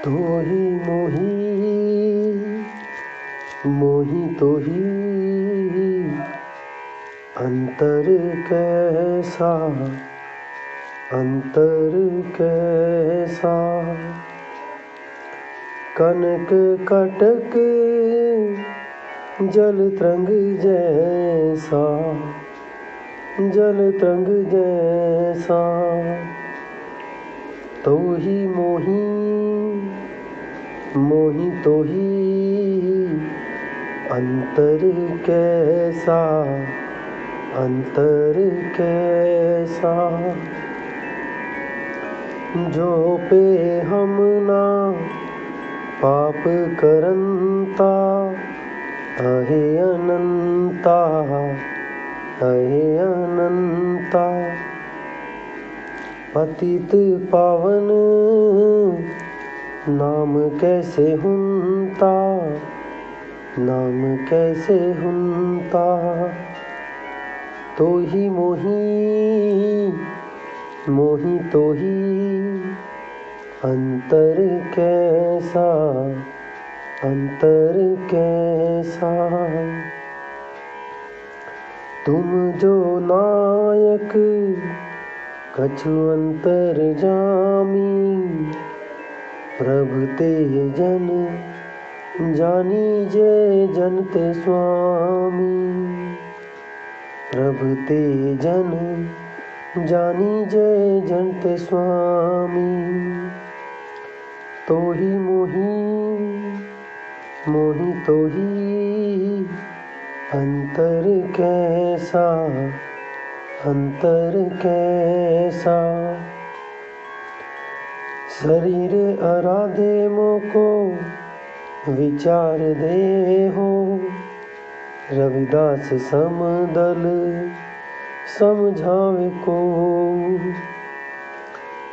तो ही मोही मोही तो ही अंतर कैसा कनक कटक जल तरंग जैसा तो ही मोही तो ही अंतर कैसा जो पे हम ना पाप करंता अहे अनंता पतित पावन नाम कैसे हुनता तो ही मोही तो ही अंतर कैसा तुम जो नायक कछु अंतर प्रभु ते जन जानी जय जनते स्वामी प्रभु ते जन जानी जय जनते स्वामी तो ही मोही तो ही अंतर कैसा शरीर आराधे मोको विचार दे हो रविदास समदल समझावे को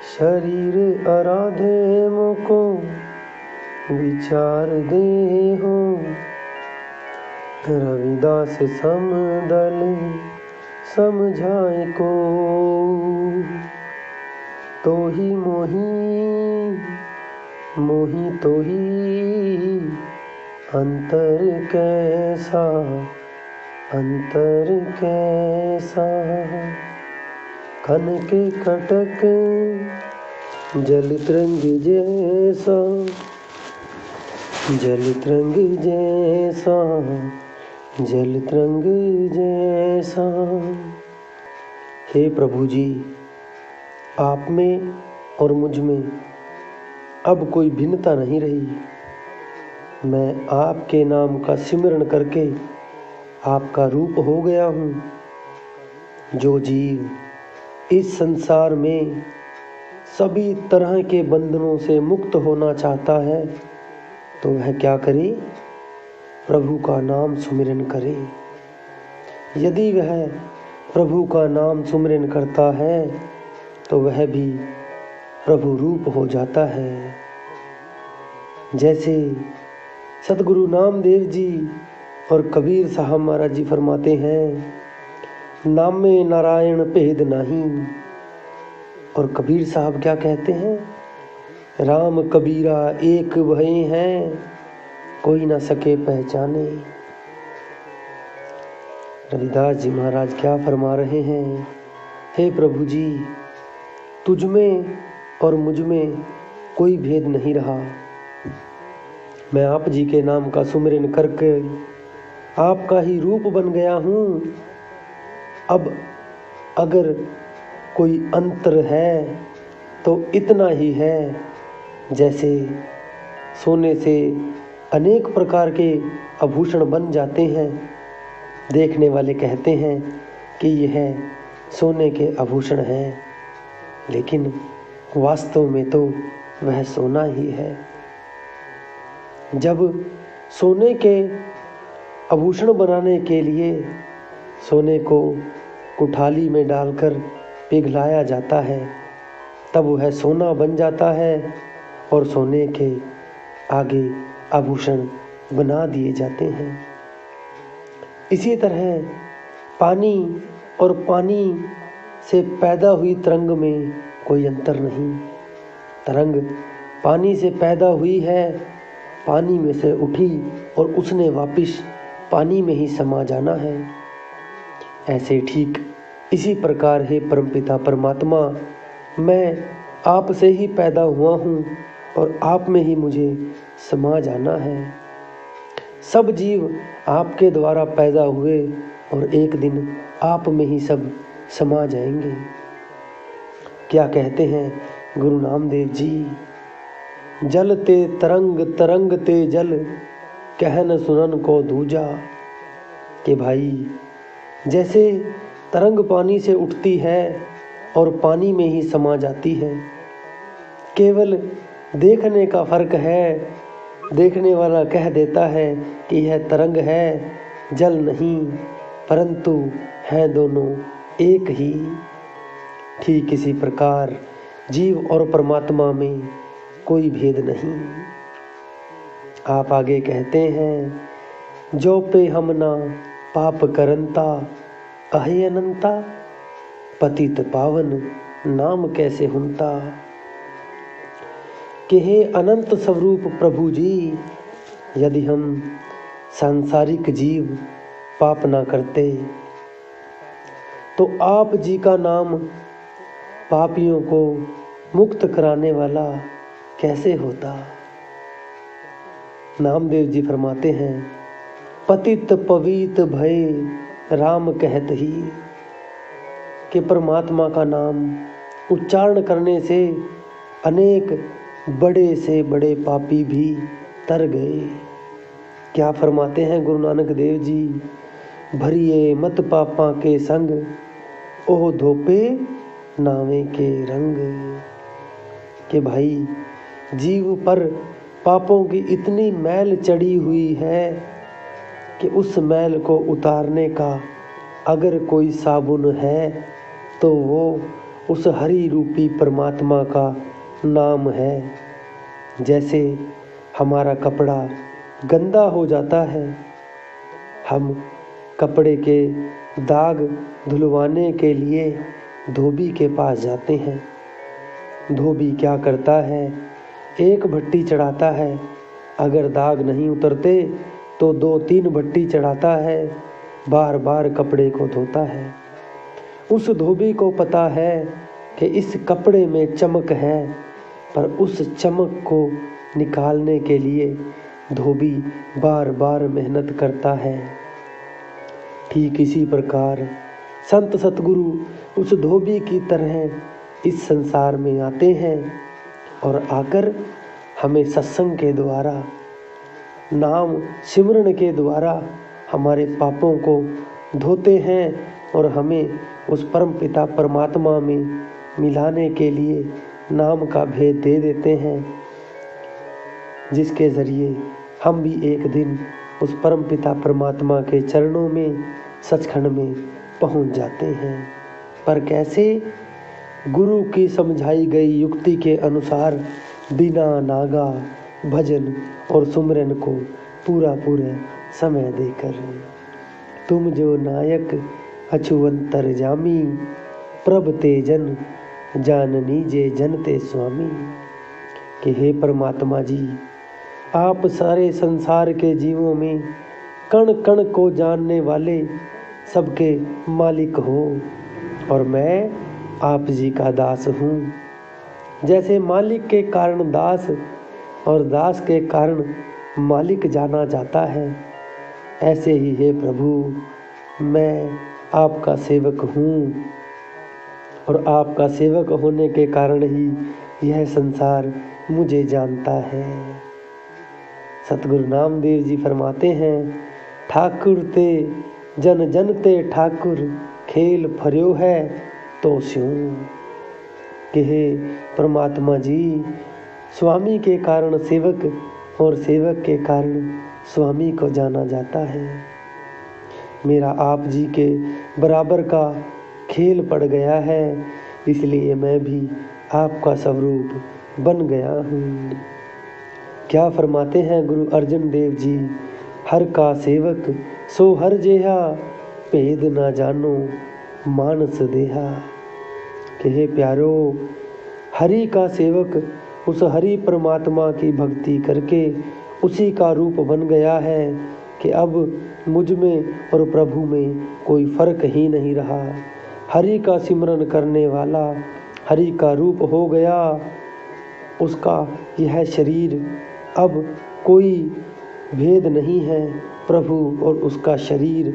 शरीर आराधे मोको विचार दे हो रविदास समदल समझाए को तो ही मोही तो ही अंतर कैसा कनक कटक जल तरंग जैसा हे प्रभु जी, आप में और मुझ में अब कोई भिन्नता नहीं रही। मैं आपके नाम का सिमरण करके आपका रूप हो गया हूँ। जो जीव इस संसार में सभी तरह के बंधनों से मुक्त होना चाहता है तो वह क्या करे? प्रभु का नाम सुमिरन करे। यदि वह प्रभु का नाम सुमिरन करता है तो वह भी प्रभु रूप हो जाता है। जैसे सतगुरु नामदेव जी और कबीर साहब महाराज जी फरमाते हैं, नाम में नारायण भेद नहीं। और कबीर साहब क्या कहते हैं? राम कबीरा एक भय हैं, कोई ना सके पहचाने। रविदास जी महाराज क्या फरमा रहे हैं? हे प्रभु जी, तुझ में और मुझ में कोई भेद नहीं रहा। मैं आप जी के नाम का सुमिरन करके आपका ही रूप बन गया हूँ। अब अगर कोई अंतर है तो इतना ही है, जैसे सोने से अनेक प्रकार के आभूषण बन जाते हैं। देखने वाले कहते हैं कि यह सोने के आभूषण हैं, लेकिन वास्तव में तो वह सोना ही है। जब सोने के आभूषण बनाने के लिए सोने को कुठाली में डालकर पिघलाया जाता है, तब वह सोना बन जाता है और सोने के आगे आभूषण बना दिए जाते हैं। इसी तरह पानी और पानी से पैदा हुई तरंग में कोई अंतर नहीं। तरंग पानी से पैदा हुई है, पानी में से उठी और उसने वापिस पानी में ही समा जाना है। ऐसे ठीक इसी प्रकार है परमपिता परमात्मा, मैं आपसे ही पैदा हुआ हूँ और आप में ही मुझे समा जाना है। सब जीव आपके द्वारा पैदा हुए और एक दिन आप में ही सब समा जाएंगे। क्या कहते हैं गुरु नामदेव जी, जल ते तरंग तरंग ते जल, कहन सुनन को दूजा। कि भाई जैसे तरंग पानी से उठती है और पानी में ही समा जाती है, केवल देखने का फर्क है। देखने वाला कह देता है कि यह तरंग है, जल नहीं, परंतु है दोनों एक ही। ठीक इसी प्रकार जीव और परमात्मा में कोई भेद नहीं। आप आगे कहते हैं, जो पे हमना पाप करंता, कहे अनंता, पतित पावन नाम कैसे हुनता। कि हे अनंत स्वरूप प्रभु जी, यदि हम सांसारिक जीव पाप ना करते तो आप जी का नाम पापियों को मुक्त कराने वाला कैसे होता। नामदेव जी फरमाते हैं, पतित पवित भय राम कहत ही। कि परमात्मा का नाम उच्चारण करने से अनेक बड़े से बड़े पापी भी तर गए। क्या फरमाते हैं गुरु नानक देव जी, भरिए मत पापा के संग, ओह धोपे नावे के रंग। कि भाई जीव पर पापों की इतनी मैल चढ़ी हुई है कि उस मैल को उतारने का अगर कोई साबुन है तो वो उस हरि रूपी परमात्मा का नाम है। जैसे हमारा कपड़ा गंदा हो जाता है, हम कपड़े के दाग धुलवाने के लिए धोबी के पास जाते हैं। धोबी क्या करता है, एक भट्टी चढ़ाता है, अगर दाग नहीं उतरते तो 2-3 भट्टी चढ़ाता है, बार बार कपड़े को धोता है। उस धोबी को पता है कि इस कपड़े में चमक है, पर उस चमक को निकालने के लिए धोबी बार बार मेहनत करता है। ठीक इसी प्रकार संत सतगुरु उस धोबी की तरह इस संसार में आते हैं और आकर हमें सत्संग के द्वारा, नाम सिमरन के द्वारा हमारे पापों को धोते हैं और हमें उस परम पिता परमात्मा में मिलाने के लिए नाम का भेद दे देते हैं, जिसके ज़रिए हम भी एक दिन उस परम पिता परमात्मा के चरणों में, सचखंड में पहुंच जाते हैं। पर कैसे? गुरु की समझाई गई युक्ति के अनुसार, बिना नागा भजन और सुमरन को पूरा समय देकर। तुम जो नायक अछुअंतर जामी, प्रभ तेजन जाननी जे जनते स्वामी। कि हे परमात्मा जी, आप सारे संसार के जीवों में कण कण को जानने वाले सबके मालिक हो और मैं आप जी का दास हूँ। जैसे मालिक के कारण दास और दास के कारण मालिक जाना जाता है, ऐसे ही हे प्रभु, मैं आपका सेवक हूँ और आपका सेवक होने के कारण ही यह संसार मुझे जानता है। सतगुरु नामदेव जी फरमाते हैं, ठाकुर ते जन जन ते ठाकुर, खेल फर्यो है तो स्यों। कि हे परमात्मा जी, स्वामी के कारण सेवक और सेवक के कारण स्वामी को जाना जाता है। मेरा आप जी के बराबर का खेल पड़ गया है, इसलिए मैं भी आपका स्वरूप बन गया हूँ। क्या फरमाते हैं गुरु अर्जन देव जी, हर का सेवक सो हर जेहा, भेद ना जानो मानस देहा। कि हे प्यारो, हरि का सेवक उस हरि परमात्मा की भक्ति करके उसी का रूप बन गया है कि अब मुझ में और प्रभु में कोई फर्क ही नहीं रहा। हरि का सिमरन करने वाला हरि का रूप हो गया। उसका यह शरीर अब कोई भेद नहीं है। प्रभु और उसका शरीर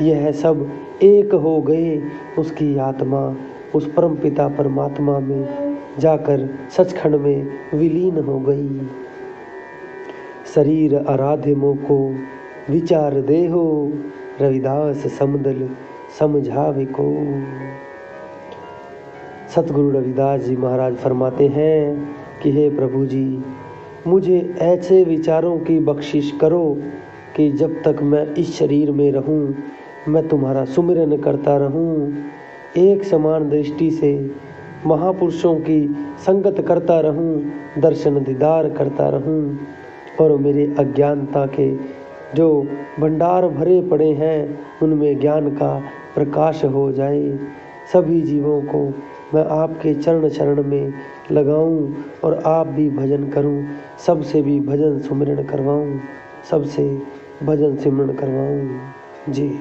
यह सब एक हो गए। उसकी आत्मा उस परमपिता परमात्मा में जाकर सचखंड में विलीन हो गई। शरीर आराध्य मोको विचार देहो, रविदास समदल समझावे को। सतगुरु रविदास जी महाराज फरमाते हैं कि हे प्रभु जी, मुझे ऐसे विचारों की बख्शिश करो कि जब तक मैं इस शरीर में रहूं, मैं तुम्हारा सुमिरन करता रहूं, एक समान दृष्टि से महापुरुषों की संगत करता रहूं, दर्शन दीदार करता रहूं और मेरे अज्ञानता के जो भंडार भरे पड़े हैं उनमें ज्ञान का प्रकाश हो जाए। सभी जीवों को मैं आपके चरण शरण में लगाऊं और आप भी भजन करूं, सबसे भी भजन सुमिरन करवाऊं, सबसे भजन सिमरन करवाऊं जी।